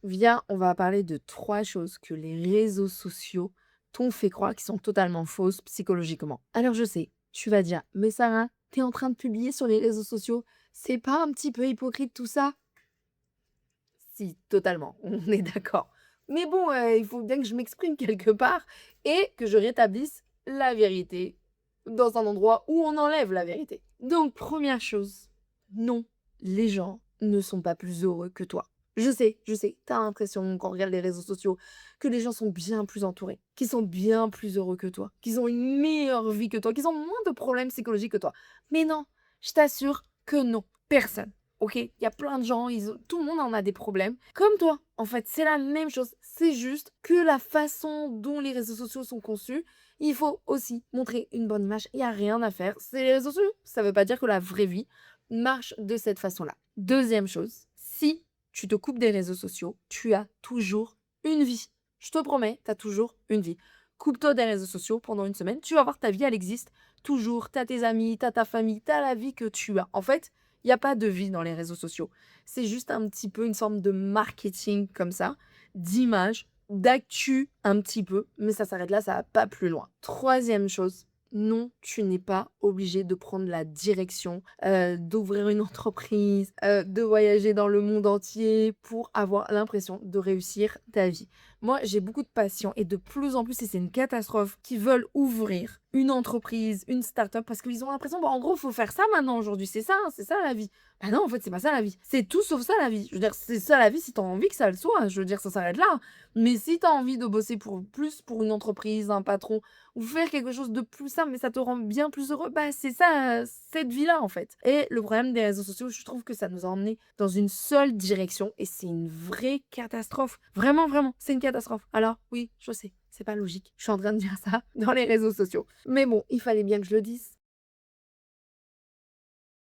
Viens, on va parler de 3 choses que les réseaux sociaux t'ont fait croire qui sont totalement fausses psychologiquement. Alors je sais, tu vas dire: «Mais Sarah, tu es en train de publier sur les réseaux sociaux, c'est pas un petit peu hypocrite tout ça?» Si, totalement, on est d'accord. Mais bon, il faut bien que je m'exprime quelque part et que je rétablisse la vérité dans un endroit où on enlève la vérité. Donc première chose, non, les gens ne sont pas plus heureux que toi. Je sais, tu as l'impression quand on regarde les réseaux sociaux que les gens sont bien plus entourés, qu'ils sont bien plus heureux que toi, qu'ils ont une meilleure vie que toi, qu'ils ont moins de problèmes psychologiques que toi. Mais non, je t'assure que non, personne. OK? Il y a plein de gens, tout le monde en a des problèmes, comme toi. En fait, c'est la même chose. C'est juste que la façon dont les réseaux sociaux sont conçus, il faut aussi montrer une bonne image. Il y a rien à faire. C'est les réseaux sociaux. Ça veut pas dire que la vraie vie marche de cette façon-là. Deuxième chose, si tu te coupes des réseaux sociaux, tu as toujours une vie. Je te promets, tu as toujours une vie. Coupe-toi des réseaux sociaux pendant une semaine, tu vas voir ta vie, elle existe toujours. Tu as tes amis, tu as ta famille, tu as la vie que tu as. En fait, il y a pas de vie dans les réseaux sociaux. C'est juste un petit peu une forme de marketing comme ça, d'image, d'actu un petit peu, mais ça s'arrête là, ça va pas plus loin. Troisième chose, non, tu n'es pas obligé de prendre la direction, d'ouvrir une entreprise, de voyager dans le monde entier pour avoir l'impression de réussir ta vie. Moi, j'ai beaucoup de patients et de plus en plus, et c'est une catastrophe, qui veulent ouvrir une entreprise, une start-up parce qu'ils ont l'impression, bah, en gros, il faut faire ça maintenant aujourd'hui, c'est ça, hein, c'est ça la vie. Bah non, en fait, c'est pas ça la vie. C'est tout sauf ça la vie. Je veux dire, c'est ça la vie si tu as envie que ça le soit. Je veux dire, ça s'arrête là. Mais si tu as envie de bosser pour plus pour une entreprise, un patron ou faire quelque chose de plus simple, mais ça te rend bien plus heureux, bah c'est ça, cette vie-là en fait. Et le problème des réseaux sociaux, je trouve que ça nous a emmenés dans une seule direction et c'est une vraie catastrophe. Vraiment, vraiment, c'est une catastrophe. Alors oui, je sais, c'est pas logique. Je suis en train de dire ça dans les réseaux sociaux. Mais bon, il fallait bien que je le dise.